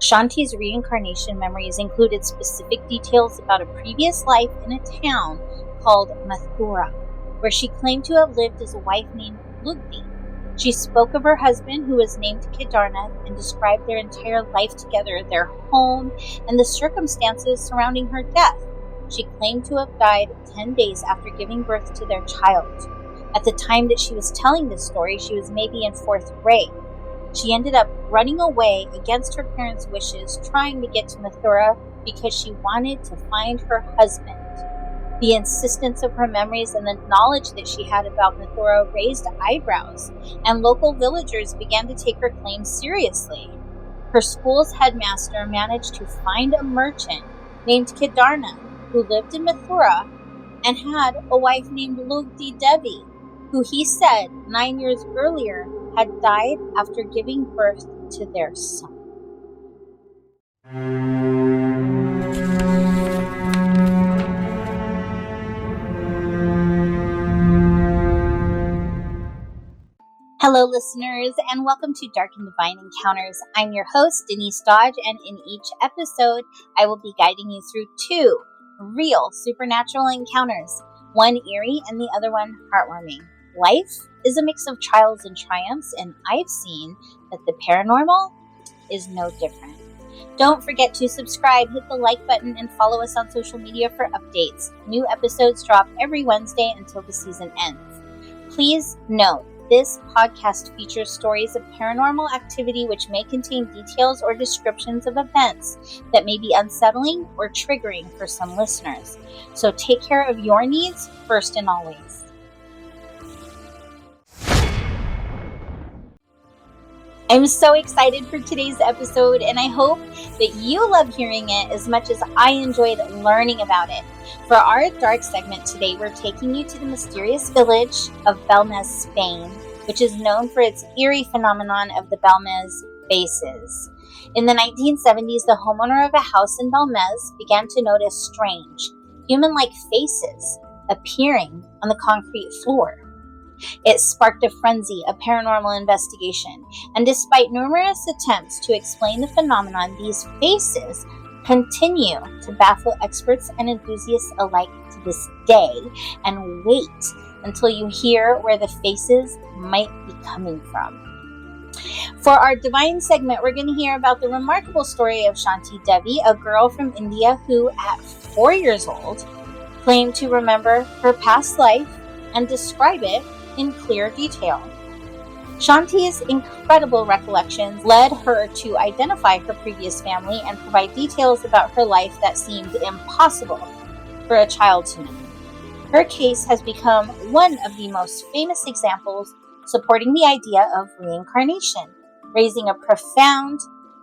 Shanti's reincarnation memories included specific details about a previous life in a town called Mathura, where she claimed to have lived as a wife named Lugdi. She spoke of her husband, who was named Kedarnath, and described their entire life together, their home, and the circumstances surrounding her death. She claimed to have died 10 days after giving birth to their child. At the time that she was telling this story, she was maybe in 4th grade. She ended up running away against her parents' wishes, trying to get to Mathura because she wanted to find her husband. The insistence of her memories and the knowledge that she had about Mathura raised eyebrows, and local villagers began to take her claims seriously. Her school's headmaster managed to find a merchant named Kedarnath who lived in Mathura and had a wife named Shanti Devi, who he said 9 years earlier had died after giving birth to their son. Hello, listeners, and welcome to Dark and Divine Encounters. I'm your host, Denise Dodge, and in each episode, I will be guiding you through 2 real supernatural encounters, one eerie and the other one heartwarming. Life is a mix of trials and triumphs, and I've seen that the paranormal is no different. Don't forget to subscribe, hit the like button, and follow us on social media for updates. New episodes drop every Wednesday until the season ends. Please note, this podcast features stories of paranormal activity which may contain details or descriptions of events that may be unsettling or triggering for some listeners. So take care of your needs first and always. I'm so excited for today's episode, and I hope that you love hearing it as much as I enjoyed learning about it. For our dark segment today, we're taking you to the mysterious village of Belmez, Spain, which is known for its eerie phenomenon of the Belmez Faces. In the 1970s, the homeowner of a house in Belmez began to notice strange, human-like faces appearing on the concrete floor. It sparked a frenzy, a paranormal investigation, and despite numerous attempts to explain the phenomenon, these faces continue to baffle experts and enthusiasts alike to this day. And wait until you hear where the faces might be coming from. For our divine segment, we're going to hear about the remarkable story of Shanti Devi, a girl from India who, at 4 years old, claimed to remember her past life and describe it in clear detail. Shanti's incredible recollections led her to identify her previous family and provide details about her life that seemed impossible for a child to know. Her case has become one of the most famous examples supporting the idea of reincarnation, raising a profound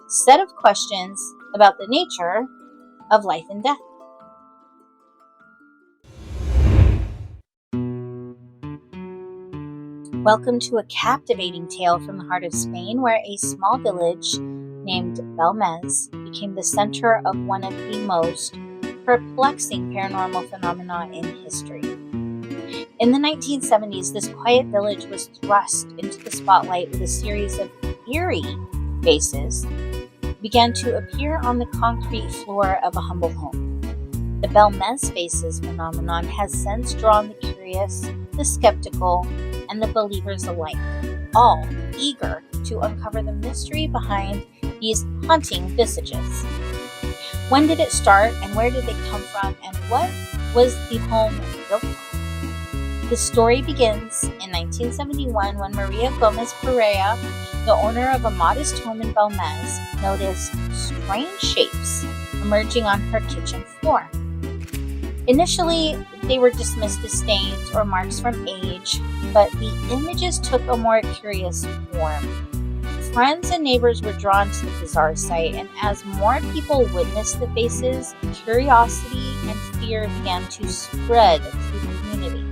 set of questions about the nature of life and death. Welcome to a captivating tale from the heart of Spain, where a small village named Belmez became the center of one of the most perplexing paranormal phenomena in history. In the 1970s, this quiet village was thrust into the spotlight with a series of eerie faces began to appear on the concrete floor of a humble home. The Belmez Faces phenomenon has since drawn the curious, the skeptical, and the believers alike, all eager to uncover the mystery behind these haunting visages. When did it start, and where did they come from, and what was the home built on? The story begins in 1971 when Maria Gomez Pereira, the owner of a modest home in Belmez, noticed strange shapes emerging on her kitchen floor. Initially, they were dismissed as stains or marks from age, but the images took a more curious form. Friends and neighbors were drawn to the bizarre sight, and as more people witnessed the faces, curiosity and fear began to spread through the community.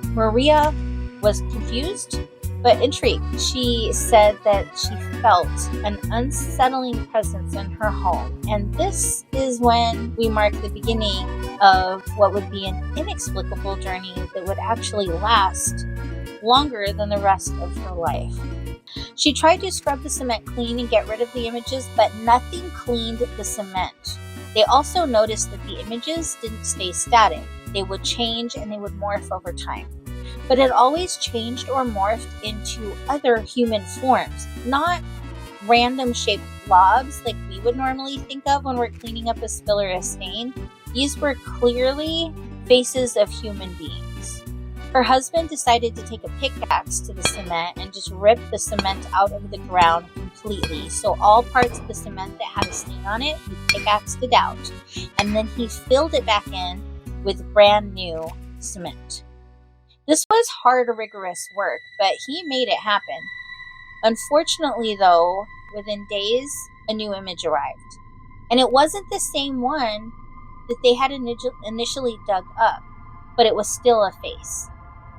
Maria was confused but intrigued. She said that she felt an unsettling presence in her home, and this is when we mark the beginning of what would be an inexplicable journey that would actually last longer than the rest of her life. She tried to scrub the cement clean and get rid of the images, but nothing cleaned the cement. They also noticed that the images didn't stay static. They would change and they would morph over time. But it always changed or morphed into other human forms, not random shaped blobs like we would normally think of when we're cleaning up a spill or a stain. These were clearly faces of human beings. Her husband decided to take a pickaxe to the cement and just rip the cement out of the ground completely. So all parts of the cement that had a stain on it, he pickaxed it out. And then he filled it back in with brand new cement. This was hard, rigorous work, but he made it happen. Unfortunately, though, within days, a new image arrived. And it wasn't the same one that they had initially dug up, but it was still a face.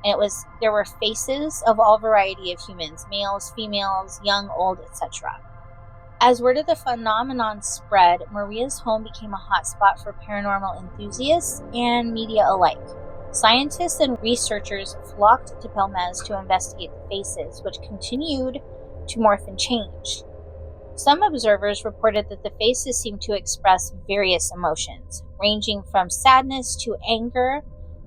And there were faces of all variety of humans, males, females, young, old, etc. As word of the phenomenon spread, Maria's home became a hotspot for paranormal enthusiasts and media alike. Scientists and researchers flocked to Belmez to investigate the faces, which continued to morph and change. Some observers reported that the faces seemed to express various emotions, ranging from sadness to anger,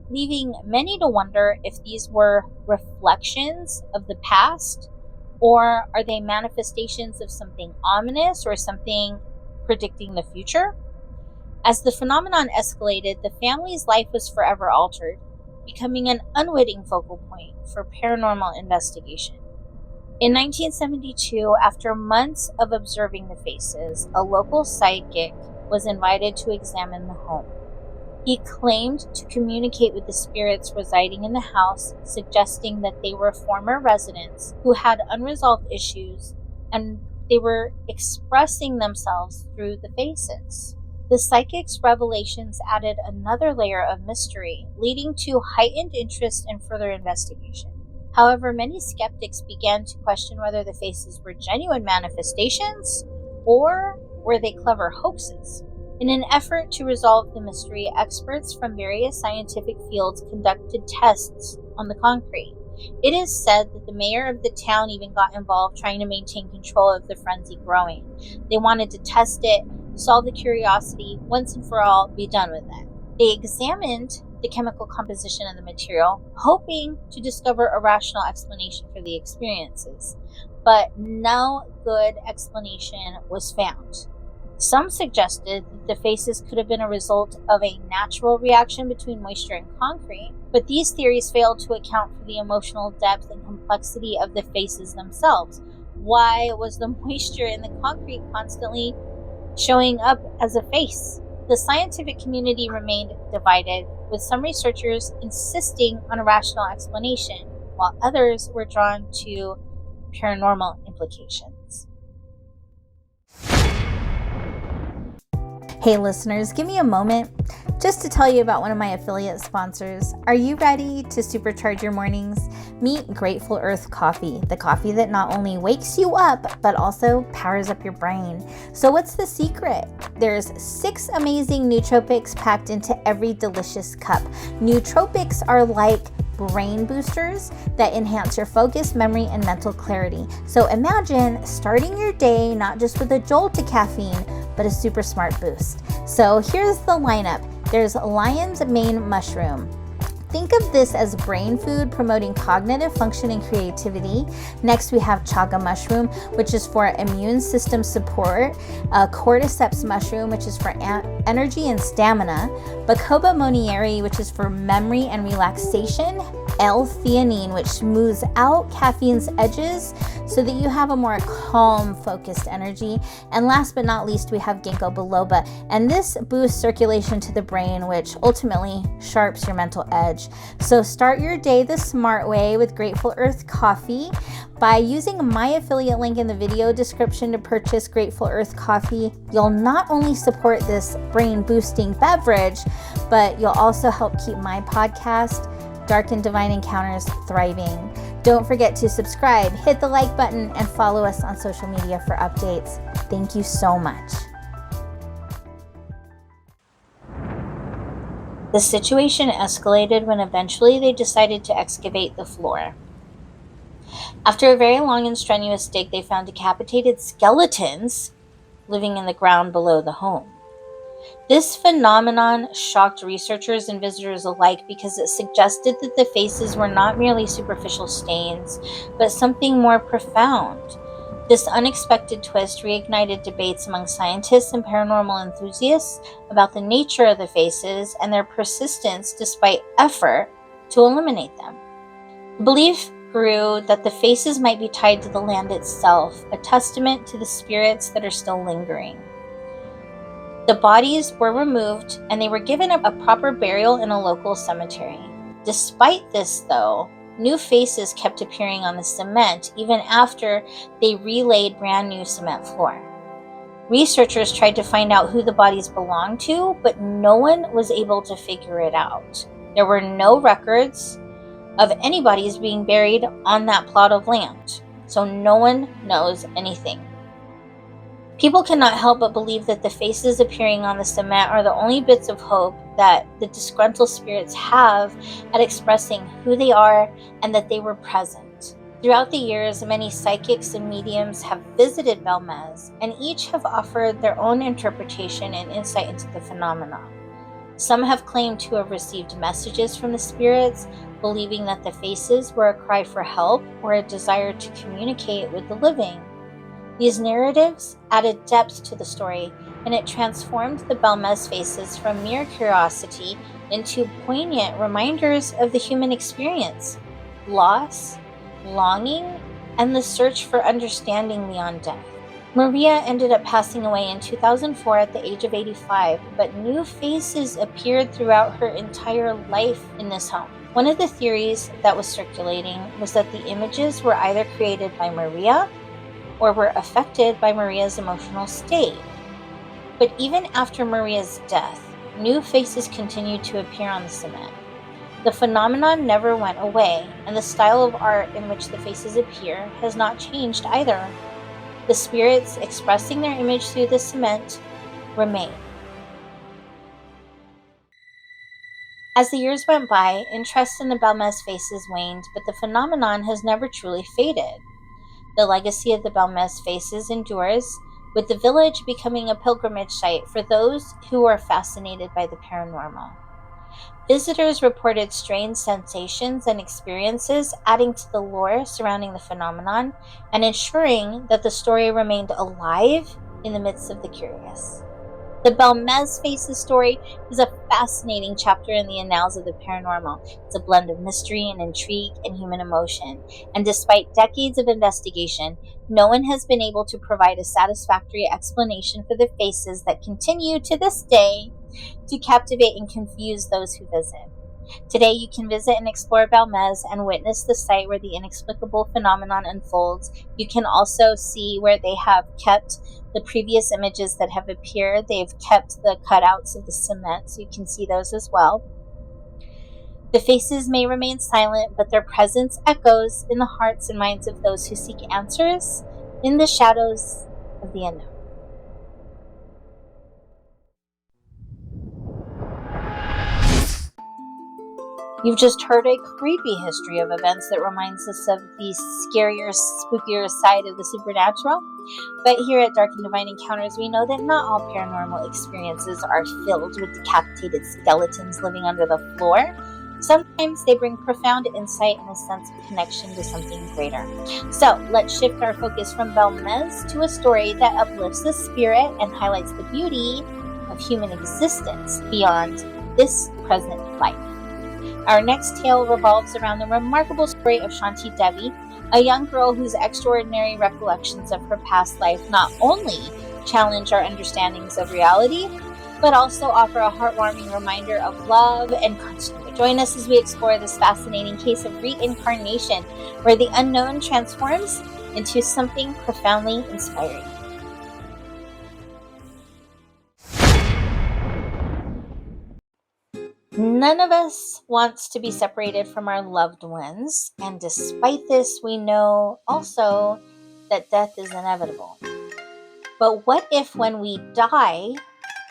leaving many to wonder if these were reflections of the past, or are they manifestations of something ominous or something predicting the future? As the phenomenon escalated, the family's life was forever altered, becoming an unwitting focal point for paranormal investigation. In 1972, after months of observing the faces, a local psychic was invited to examine the home. He claimed to communicate with the spirits residing in the house, suggesting that they were former residents who had unresolved issues and they were expressing themselves through the faces. The psychic's revelations added another layer of mystery, leading to heightened interest and further investigation. However, many skeptics began to question whether the faces were genuine manifestations or were they clever hoaxes. In an effort to resolve the mystery, experts from various scientific fields conducted tests on the concrete. It is said that the mayor of the town even got involved trying to maintain control of the frenzy growing. They wanted to test it, solve the curiosity, once and for all, be done with it. They examined the chemical composition of the material, hoping to discover a rational explanation for the experiences. But no good explanation was found. Some suggested that the faces could have been a result of a natural reaction between moisture and concrete, but these theories failed to account for the emotional depth and complexity of the faces themselves. Why was the moisture in the concrete constantly showing up as a face? The scientific community remained divided, with some researchers insisting on a rational explanation, while others were drawn to paranormal implications. Hey listeners, give me a moment just to tell you about one of my affiliate sponsors. Are you ready to supercharge your mornings? Meet Grateful Earth Coffee, the coffee that not only wakes you up, but also powers up your brain. So what's the secret? There's 6 amazing nootropics packed into every delicious cup. Nootropics are like brain boosters that enhance your focus, memory, and mental clarity. So imagine starting your day not just with a jolt of caffeine, but a super smart boost. So here's the lineup. There's lion's mane mushroom. Think of this as brain food promoting cognitive function and creativity. Next, we have chaga mushroom, which is for immune system support. Cordyceps mushroom, which is for energy and stamina. Bacopa monnieri, which is for memory and relaxation. L-theanine, which smooths out caffeine's edges so that you have a more calm, focused energy. And last but not least, we have ginkgo biloba. And this boosts circulation to the brain, which ultimately sharps your mental edge. So start your day the smart way with Grateful Earth Coffee. By using my affiliate link in the video description to purchase Grateful Earth Coffee, you'll not only support this brain-boosting beverage, but you'll also help keep my podcast, Dark and Divine Encounters, thriving. Don't forget to subscribe, hit the like button, and follow us on social media for updates. Thank you so much. The situation escalated when eventually they decided to excavate the floor. After a very long and strenuous dig, they found decapitated skeletons living in the ground below the home. This phenomenon shocked researchers and visitors alike because it suggested that the faces were not merely superficial stains, but something more profound. This unexpected twist reignited debates among scientists and paranormal enthusiasts about the nature of the faces and their persistence despite effort to eliminate them. The belief grew that the faces might be tied to the land itself, a testament to the spirits that are still lingering. The bodies were removed and they were given a proper burial in a local cemetery. Despite this, though, new faces kept appearing on the cement even after they relaid brand new cement floor. Researchers tried to find out who the bodies belonged to, but no one was able to figure it out. There were no records of any bodies being buried on that plot of land, so no one knows anything. People cannot help but believe that the faces appearing on the cement are the only bits of hope that the disgruntled spirits have at expressing who they are and that they were present. Throughout the years, many psychics and mediums have visited Belmez, and each have offered their own interpretation and insight into the phenomenon. Some have claimed to have received messages from the spirits, believing that the faces were a cry for help or a desire to communicate with the living. These narratives added depth to the story, and it transformed the Belmez faces from mere curiosity into poignant reminders of the human experience, loss, longing, and the search for understanding beyond death. Maria ended up passing away in 2004 at the age of 85, but new faces appeared throughout her entire life in this home. One of the theories that was circulating was that the images were either created by Maria or were affected by Maria's emotional state. But even after Maria's death, new faces continued to appear on the cement. The phenomenon never went away, and the style of art in which the faces appear has not changed either. The spirits expressing their image through the cement remain. As the years went by, interest in the Belmez faces waned, but the phenomenon has never truly faded. The legacy of the Belmez faces endures, with the village becoming a pilgrimage site for those who are fascinated by the paranormal. Visitors reported strange sensations and experiences, adding to the lore surrounding the phenomenon and ensuring that the story remained alive in the midst of the curious. The Belmez Faces story is a fascinating chapter in the annals of the paranormal. It's a blend of mystery and intrigue and human emotion. And despite decades of investigation, no one has been able to provide a satisfactory explanation for the faces that continue to this day to captivate and confuse those who visit. Today, you can visit and explore Belmez and witness the site where the inexplicable phenomenon unfolds. You can also see where they have kept the previous images that have appeared. They've kept the cutouts of the cement, so you can see those as well. The faces may remain silent, but their presence echoes in the hearts and minds of those who seek answers in the shadows of the unknown. You've just heard a creepy history of events that reminds us of the scarier, spookier side of the supernatural. But here at Dark and Divine Encounters, we know that not all paranormal experiences are filled with decapitated skeletons living under the floor. Sometimes they bring profound insight and a sense of connection to something greater. So let's shift our focus from Belmez to a story that uplifts the spirit and highlights the beauty of human existence beyond this present life. Our next tale revolves around the remarkable story of Shanti Devi, a young girl whose extraordinary recollections of her past life not only challenge our understandings of reality, but also offer a heartwarming reminder of love and continuity. Join us as we explore this fascinating case of reincarnation, where the unknown transforms into something profoundly inspiring. None of us wants to be separated from our loved ones, and despite this, we know also that death is inevitable. But what if when we die,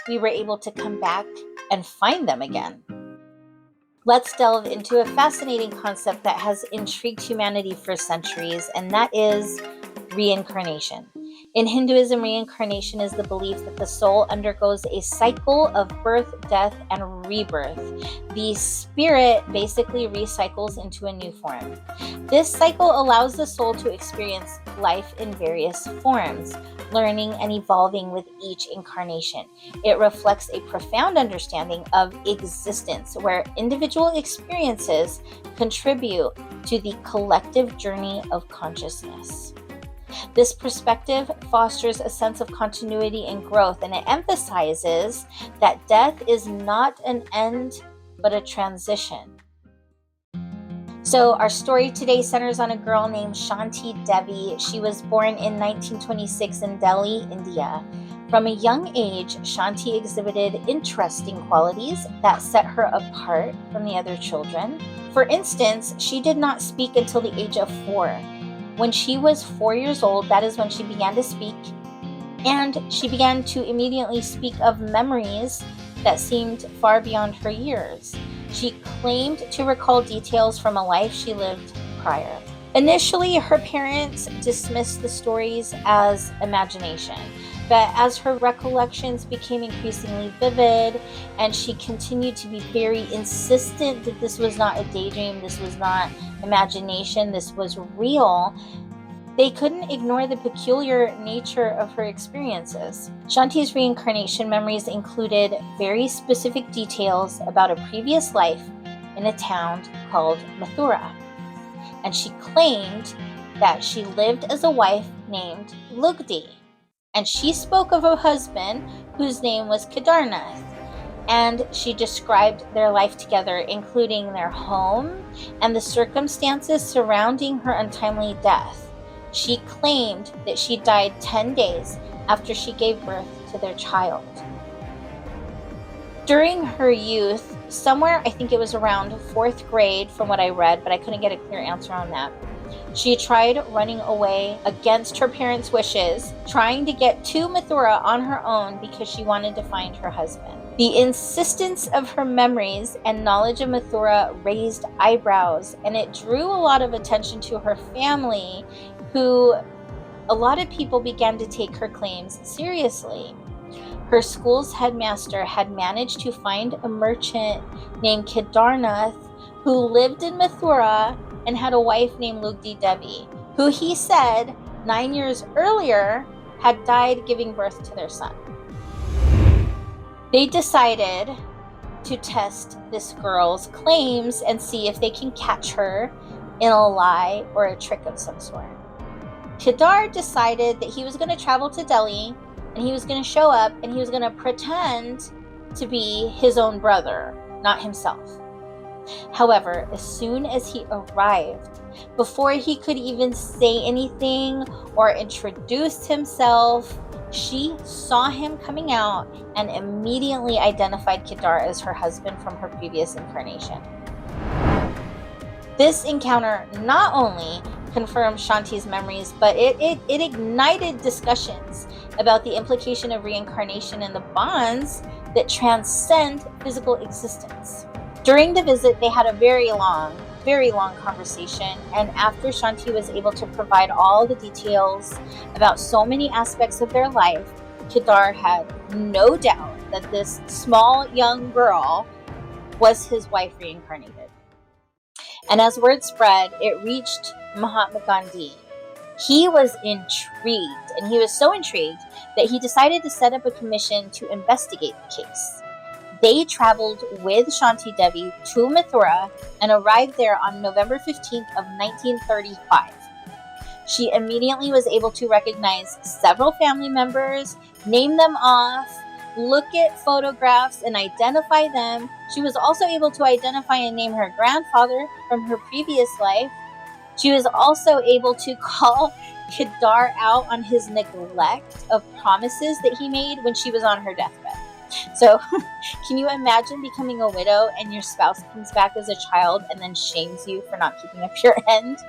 we were able to come back and find them again? let's delve into a fascinating concept that has intrigued humanity for centuries, and that is reincarnation. In Hinduism, reincarnation is the belief that the soul undergoes a cycle of birth, death, and rebirth. The spirit basically recycles into a new form. This cycle allows the soul to experience life in various forms, learning and evolving with each incarnation. It reflects a profound understanding of existence, where individual experiences contribute to the collective journey of consciousness. This perspective fosters a sense of continuity and growth, and it emphasizes that death is not an end, but a transition. So our story today centers on a girl named Shanti Devi. She was born in 1926 in Delhi, India. From a young age, Shanti exhibited interesting qualities that set her apart from the other children. For instance, she did not speak until the age of 4. When she was 4 years old, that is when she began to speak, and she began to immediately speak of memories that seemed far beyond her years. She claimed to recall details from a life she lived prior. Initially, her parents dismissed the stories as imagination, but as her recollections became increasingly vivid and she continued to be very insistent that this was not a daydream, this was not imagination, this was real, they couldn't ignore the peculiar nature of her experiences. Shanti's reincarnation memories included very specific details about a previous life in a town called Mathura, and she claimed that she lived as a wife named Lugdi, and she spoke of a husband whose name was Kedarnath, and she described their life together, including their home and the circumstances surrounding her untimely death. She claimed that she died 10 days after she gave birth to their child. During her youth, somewhere, I think it was around 4th grade from what I read, but I couldn't get a clear answer on that, she tried running away against her parents' wishes, trying to get to Mathura on her own because she wanted to find her husband. The insistence of her memories and knowledge of Mathura raised eyebrows, and it drew a lot of attention to her family, who a lot of people began to take her claims seriously. Her school's headmaster had managed to find a merchant named Kedarnath who lived in Mathura and had a wife named Lugdi Devi, who he said 9 years earlier had died giving birth to their son. They decided to test this girl's claims and see if they can catch her in a lie or a trick of some sort. Kedar decided that he was going to travel to Delhi and he was going to show up and he was going to pretend to be his own brother, not himself. However, as soon as he arrived, before he could even say anything or introduce himself, she saw him coming out and immediately identified Kedar as her husband from her previous incarnation. This encounter not only confirmed Shanti's memories, but it ignited discussions about the implication of reincarnation and the bonds that transcend physical existence. During the visit, they had a very long conversation, and after Shanti was able to provide all the details about so many aspects of their life, Kedar had no doubt that this small young girl was his wife reincarnated. And as word spread, it reached Mahatma Gandhi. He was intrigued, and he was so intrigued that he decided to set up a commission to investigate the case. They traveled with Shanti Devi to Mathura and arrived there on November 15th of 1935. She immediately was able to recognize several family members, name them off, look at photographs and identify them. She was also able to identify and name her grandfather from her previous life. She was also able to call Kedar out on his neglect of promises that he made when she was on her deathbed. So, can you imagine becoming a widow and your spouse comes back as a child and then shames you for not keeping up your end?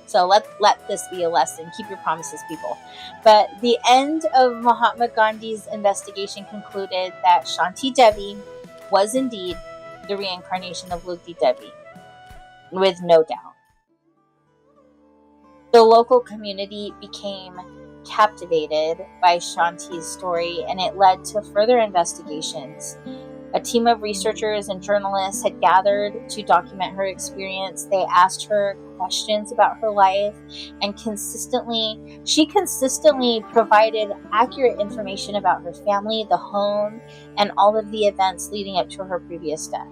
So let this be a lesson. Keep your promises, people. But the end of Mahatma Gandhi's investigation concluded that Shanti Devi was indeed the reincarnation of Shanti Devi, with no doubt. The local community became captivated by Shanti's story, and it led to further investigations. A team of researchers and journalists had gathered to document her experience. They asked her questions about her life, and she consistently provided accurate information about her family, the home, and all of the events leading up to her previous death.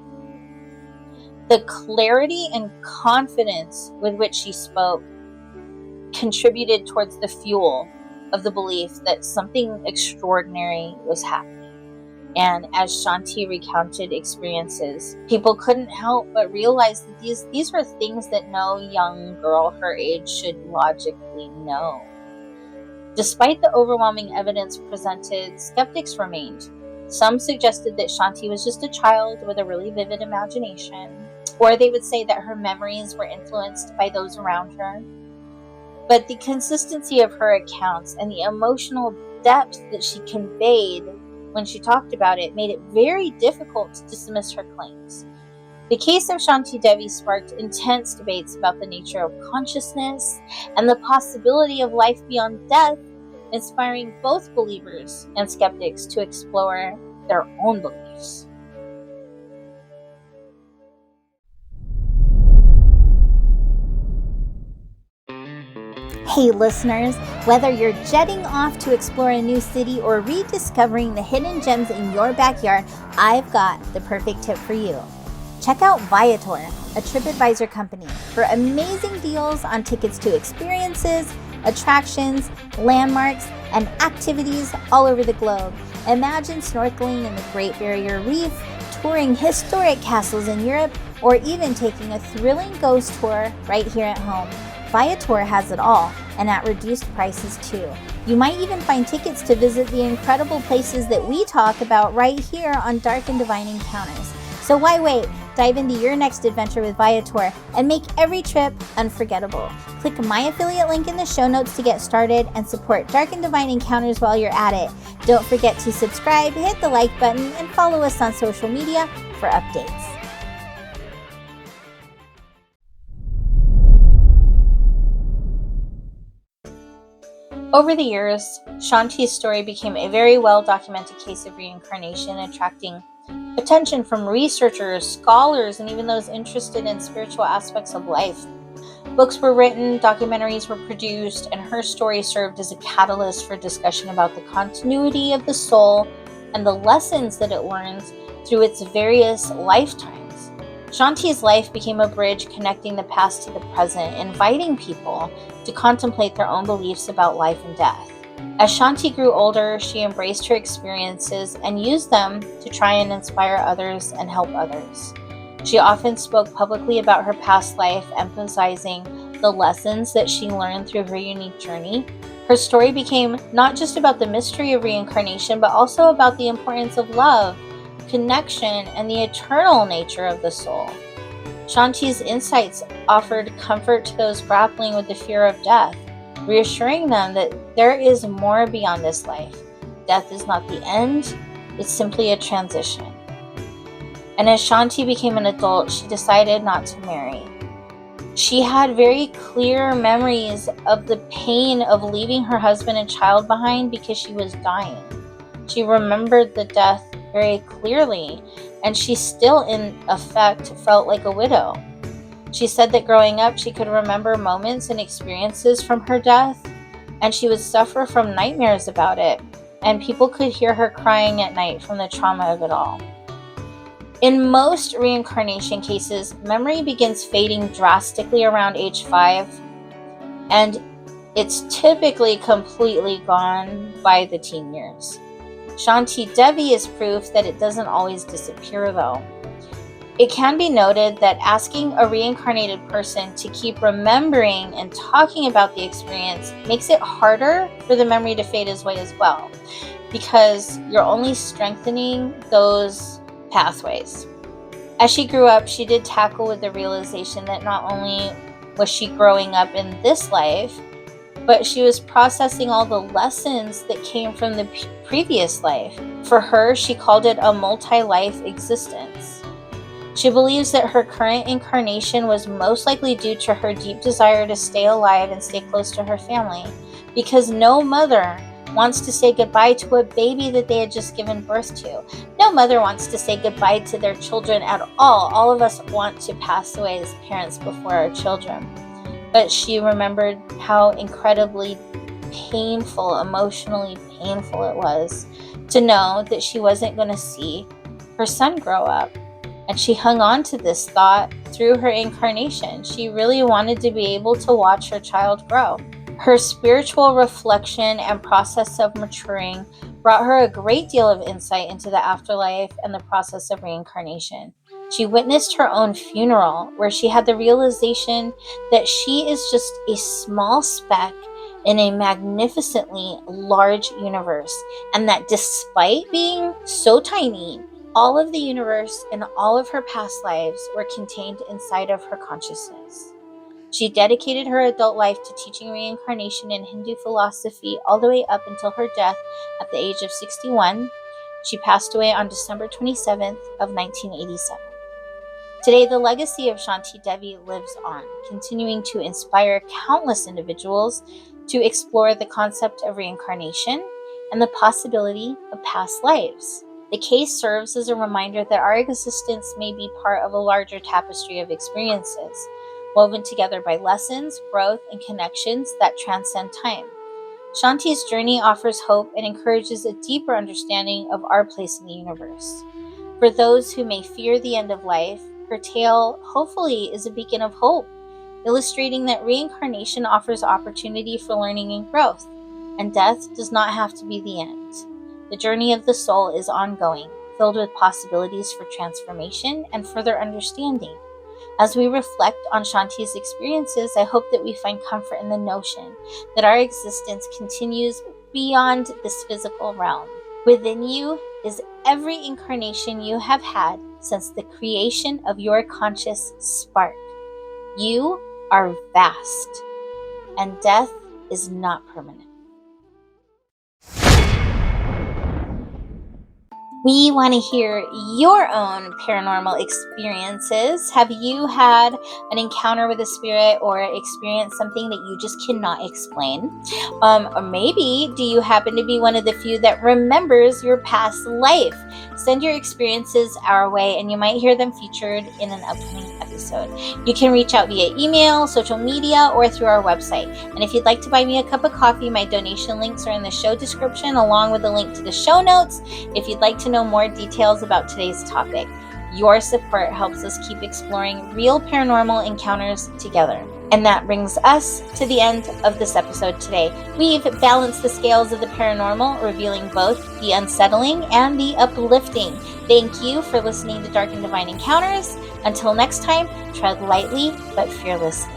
The clarity and confidence with which she spoke contributed towards the fuel of the belief that something extraordinary was happening. And as Shanti recounted experiences, people couldn't help but realize that these were things that no young girl her age should logically know. Despite the overwhelming evidence presented, skeptics remained. Some suggested that Shanti was just a child with a really vivid imagination, or they would say that her memories were influenced by those around her. But the consistency of her accounts and the emotional depth that she conveyed when she talked about it made it very difficult to dismiss her claims. The case of Shanti Devi sparked intense debates about the nature of consciousness and the possibility of life beyond death, inspiring both believers and skeptics to explore their own beliefs. Hey listeners, whether you're jetting off to explore a new city or rediscovering the hidden gems in your backyard, I've got the perfect tip for you. Check out Viator, a TripAdvisor company, for amazing deals on tickets to experiences, attractions, landmarks, and activities all over the globe. Imagine snorkeling in the Great Barrier Reef, touring historic castles in Europe, or even taking a thrilling ghost tour right here at home. Viator has it all, and at reduced prices too. You might even find tickets to visit the incredible places that we talk about right here on Dark and Divine Encounters. So why wait? Dive into your next adventure with Viator and make every trip unforgettable. Click my affiliate link in the show notes to get started and support Dark and Divine Encounters while you're at it. Don't forget to subscribe, hit the like button, and follow us on social media for updates. Over the years, Shanti's story became a very well-documented case of reincarnation, attracting attention from researchers, scholars, and even those interested in spiritual aspects of life. Books were written, documentaries were produced, and her story served as a catalyst for discussion about the continuity of the soul and the lessons that it learns through its various lifetimes. Shanti's life became a bridge connecting the past to the present, inviting people to contemplate their own beliefs about life and death. As Shanti grew older, she embraced her experiences and used them to try and inspire others and help others. She often spoke publicly about her past life, emphasizing the lessons that she learned through her unique journey. Her story became not just about the mystery of reincarnation, but also about the importance of love, connection, and the eternal nature of the soul. Shanti's insights offered comfort to those grappling with the fear of death, reassuring them that there is more beyond this life. Death is not the end, it's simply a transition. And as Shanti became an adult, she decided not to marry. She had very clear memories of the pain of leaving her husband and child behind because she was dying. She remembered the death very clearly, and she still, in effect, felt like a widow. She said that growing up, she could remember moments and experiences from her death, and she would suffer from nightmares about it, and people could hear her crying at night from the trauma of it all. In most reincarnation cases, memory begins fading drastically around age 5, and it's typically completely gone by the teen years. Shanti Devi is proof that it doesn't always disappear, though. It can be noted that asking a reincarnated person to keep remembering and talking about the experience makes it harder for the memory to fade away as well, because you're only strengthening those pathways. As she grew up, she did tackle with the realization that not only was she growing up in this life, but she was processing all the lessons that came from the previous life. For her, she called it a multi-life existence. She believes that her current incarnation was most likely due to her deep desire to stay alive and stay close to her family, because no mother wants to say goodbye to a baby that they had just given birth to. No mother wants to say goodbye to their children at all. All of us want to pass away as parents before our children. But she remembered how incredibly painful, emotionally painful it was to know that she wasn't going to see her son grow up. And she hung on to this thought through her incarnation. She really wanted to be able to watch her child grow. Her spiritual reflection and process of maturing brought her a great deal of insight into the afterlife and the process of reincarnation. She witnessed her own funeral, where she had the realization that she is just a small speck in a magnificently large universe, and that despite being so tiny, all of the universe and all of her past lives were contained inside of her consciousness. She dedicated her adult life to teaching reincarnation in Hindu philosophy all the way up until her death at the age of 61. She passed away on December 27th of 1987. Today, the legacy of Shanti Devi lives on, continuing to inspire countless individuals to explore the concept of reincarnation and the possibility of past lives. The case serves as a reminder that our existence may be part of a larger tapestry of experiences, woven together by lessons, growth, and connections that transcend time. Shanti's journey offers hope and encourages a deeper understanding of our place in the universe. For those who may fear the end of life, her tale hopefully is a beacon of hope, illustrating that reincarnation offers opportunity for learning and growth, and death does not have to be the end. The journey of the soul is ongoing, filled with possibilities for transformation and further understanding. As we reflect on Shanti's experiences, I hope that we find comfort in the notion that our existence continues beyond this physical realm. Within you is every incarnation you have had since the creation of your conscious spark. You are vast, and death is not permanent. We want to hear your own paranormal experiences. Have you had an encounter with a spirit or experienced something that you just cannot explain? Or maybe do you happen to be one of the few that remembers your past life? Send your experiences our way and you might hear them featured in an upcoming episode. You can reach out via email, social media, or through our website. And if you'd like to buy me a cup of coffee, my donation links are in the show description along with a link to the show notes. If you'd like to know more details about today's topic, your support helps us keep exploring real paranormal encounters together. And that brings us to the end of this episode today. We've balanced the scales of the paranormal, revealing both the unsettling and the uplifting. Thank you for listening to Dark and Divine Encounters. Until next time, tread lightly but fearlessly.